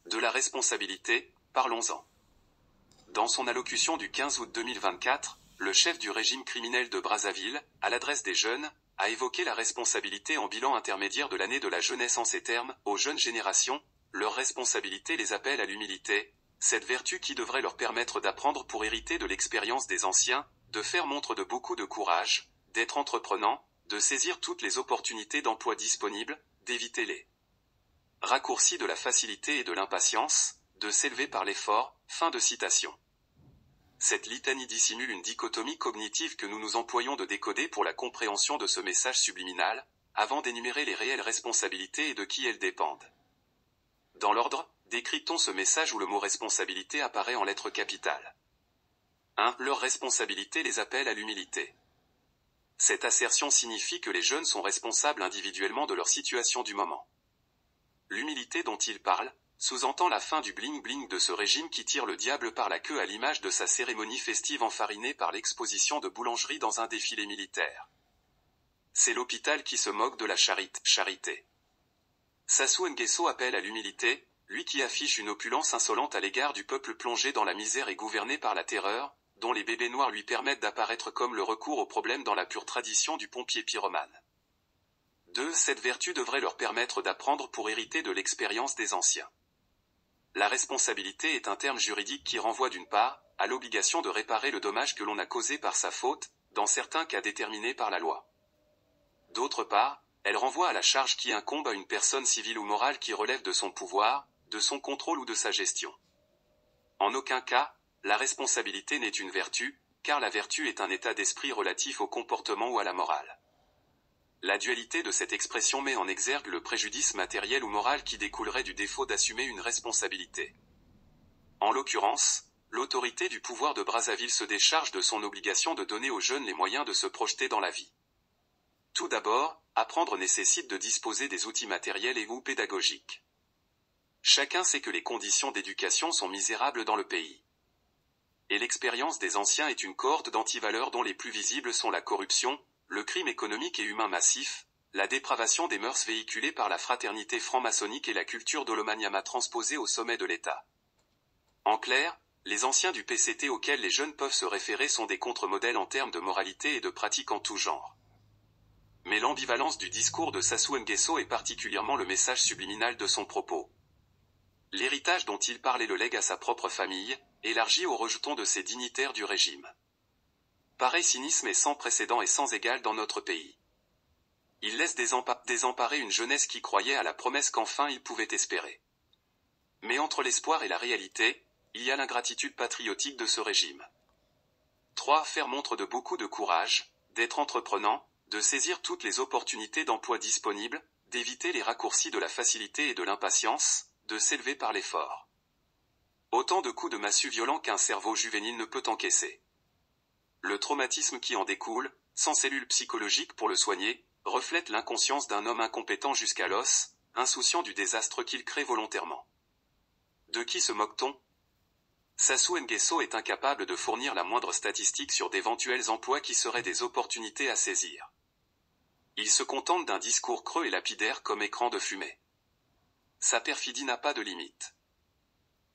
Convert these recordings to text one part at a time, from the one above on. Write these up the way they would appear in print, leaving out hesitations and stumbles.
De la responsabilité, parlons-en. Dans son allocution du 15 août 2024, le chef du régime criminel de Brazzaville, à l'adresse des jeunes, a évoqué la responsabilité en bilan intermédiaire de l'année de la jeunesse en ces termes: aux jeunes générations, leur responsabilité les appelle à l'humilité, cette vertu qui devrait leur permettre d'apprendre pour hériter de l'expérience des anciens, de faire montre de beaucoup de courage, d'être entreprenants, de saisir toutes les opportunités d'emploi disponibles, d'éviter les raccourcis de la facilité et de l'impatience, de s'élever par l'effort. Fin de citation. Cette litanie dissimule une dichotomie cognitive que nous nous employons de décoder pour la compréhension de ce message subliminal, avant d'énumérer les réelles responsabilités et de qui elles dépendent. Dans l'ordre, décryptons ce message où le mot responsabilité apparaît en lettres capitales. 1. Leur responsabilité les appelle à l'humilité. Cette assertion signifie que les jeunes sont responsables individuellement de leur situation du moment. L'humilité dont il parle sous-entend la fin du bling-bling de ce régime qui tire le diable par la queue à l'image de sa cérémonie festive enfarinée par l'exposition de boulangerie dans un défilé militaire. C'est l'hôpital qui se moque de la charité. Sassou Nguesso appelle à l'humilité, lui qui affiche une opulence insolente à l'égard du peuple plongé dans la misère et gouverné par la terreur, dont les bébés noirs lui permettent d'apparaître comme le recours au problème dans la pure tradition du pompier pyromane. 2. Cette vertu devrait leur permettre d'apprendre pour hériter de l'expérience des anciens. La responsabilité est un terme juridique qui renvoie d'une part, à l'obligation de réparer le dommage que l'on a causé par sa faute, dans certains cas déterminés par la loi. D'autre part, elle renvoie à la charge qui incombe à une personne civile ou morale qui relève de son pouvoir, de son contrôle ou de sa gestion. En aucun cas, la responsabilité n'est une vertu, car la vertu est un état d'esprit relatif au comportement ou à la morale. La dualité de cette expression met en exergue le préjudice matériel ou moral qui découlerait du défaut d'assumer une responsabilité. En l'occurrence, l'autorité du pouvoir de Brazzaville se décharge de son obligation de donner aux jeunes les moyens de se projeter dans la vie. Tout d'abord, apprendre nécessite de disposer des outils matériels et ou pédagogiques. Chacun sait que les conditions d'éducation sont misérables dans le pays. Et l'expérience des anciens est une cohorte d'antivaleurs dont les plus visibles sont la corruption, le crime économique et humain massif, la dépravation des mœurs véhiculée par la fraternité franc-maçonnique et la culture d'Olomaniama transposée au sommet de l'État. En clair, les anciens du PCT auxquels les jeunes peuvent se référer sont des contre-modèles en termes de moralité et de pratiques en tout genre. Mais l'ambivalence du discours de Sassou Nguesso est particulièrement le message subliminal de son propos. L'héritage dont il parle et le lègue à sa propre famille, élargi aux rejetons de ces dignitaires du régime. Pareil cynisme est sans précédent et sans égal dans notre pays. Il laisse désemparer une jeunesse qui croyait à la promesse qu'enfin il pouvait espérer. Mais entre l'espoir et la réalité, il y a l'ingratitude patriotique de ce régime. 3. Faire montre de beaucoup de courage, d'être entreprenant, de saisir toutes les opportunités d'emploi disponibles, d'éviter les raccourcis de la facilité et de l'impatience, de s'élever par l'effort. Autant de coups de massue violents qu'un cerveau juvénile ne peut encaisser. Le traumatisme qui en découle, sans cellules psychologiques pour le soigner, reflète l'inconscience d'un homme incompétent jusqu'à l'os, insouciant du désastre qu'il crée volontairement. De qui se moque-t-on? Sassou Nguesso est incapable de fournir la moindre statistique sur d'éventuels emplois qui seraient des opportunités à saisir. Il se contente d'un discours creux et lapidaire comme écran de fumée. Sa perfidie n'a pas de limite.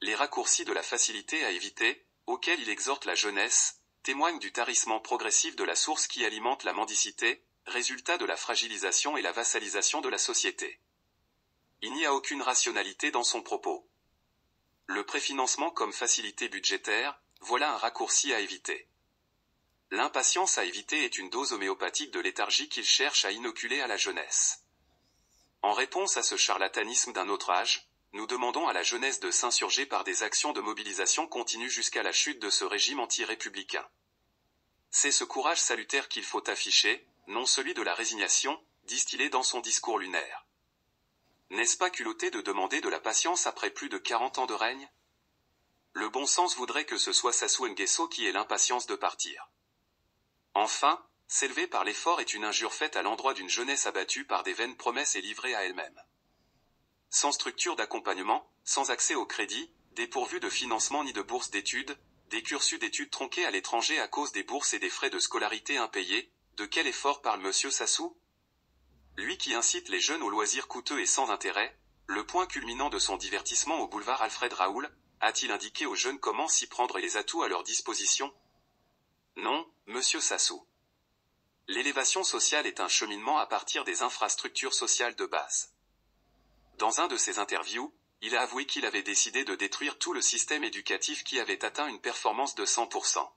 Les raccourcis de la facilité à éviter, auxquels il exhorte la jeunesse, témoignent du tarissement progressif de la source qui alimente la mendicité, résultat de la fragilisation et la vassalisation de la société. Il n'y a aucune rationalité dans son propos. Le préfinancement comme facilité budgétaire, voilà un raccourci à éviter. L'impatience à éviter est une dose homéopathique de léthargie qu'il cherche à inoculer à la jeunesse. En réponse à ce charlatanisme d'un autre âge, nous demandons à la jeunesse de s'insurger par des actions de mobilisation continue jusqu'à la chute de ce régime anti-républicain. C'est ce courage salutaire qu'il faut afficher, non celui de la résignation, distillé dans son discours lunaire. N'est-ce pas culotté de demander de la patience après plus de 40 ans de règne? Le bon sens voudrait que ce soit Sassou Nguesso qui ait l'impatience de partir. Enfin, s'élever par l'effort est une injure faite à l'endroit d'une jeunesse abattue par des vaines promesses et livrée à elle-même. Sans structure d'accompagnement, sans accès au crédit, dépourvu de financement ni de bourse d'études, des cursus d'études tronqués à l'étranger à cause des bourses et des frais de scolarité impayés, de quel effort parle monsieur Sassou? Lui qui incite les jeunes aux loisirs coûteux et sans intérêt, Le point culminant de son divertissement au boulevard Alfred Raoul, a-t-il indiqué aux jeunes comment s'y prendre et les atouts à leur disposition? Non, monsieur Sassou. L'élévation sociale est un cheminement à partir des infrastructures sociales de base. Dans un de ses interviews, il a avoué qu'il avait décidé de détruire tout le système éducatif qui avait atteint une performance de 100%.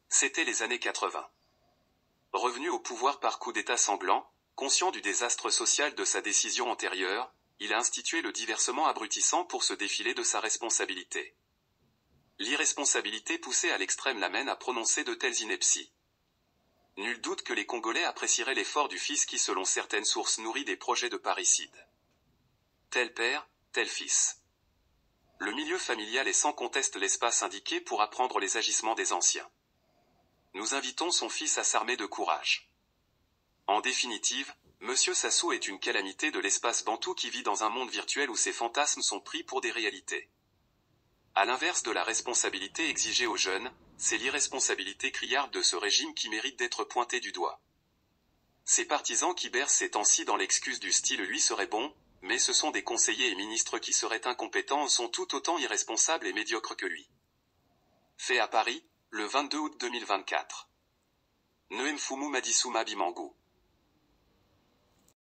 C'était les années 80. Revenu au pouvoir par coup d'État sanglant, conscient du désastre social de sa décision antérieure, il a institué le diversement abrutissant pour se défiler de sa responsabilité. L'irresponsabilité poussée à l'extrême l'amène à prononcer de telles inepties. Nul doute que les Congolais apprécieraient l'effort du fils qui selon certaines sources nourrit des projets de parricide. Tel père, tel fils. Le milieu familial est sans conteste l'espace indiqué pour apprendre les agissements des anciens. Nous invitons son fils à s'armer de courage. En définitive, Monsieur Sassou est une calamité de l'espace bantou qui vit dans un monde virtuel où ses fantasmes sont pris pour des réalités. À l'inverse de la responsabilité exigée aux jeunes, c'est l'irresponsabilité criarde de ce régime qui mérite d'être pointée du doigt. Ses partisans qui bercent ces temps-ci dans l'excuse du style lui serait bon, mais ce sont des conseillers et ministres qui seraient incompétents sont tout autant irresponsables et médiocres que lui. Fait à Paris, le 22 août 2024. Noemfumu Madisuma Bimangu.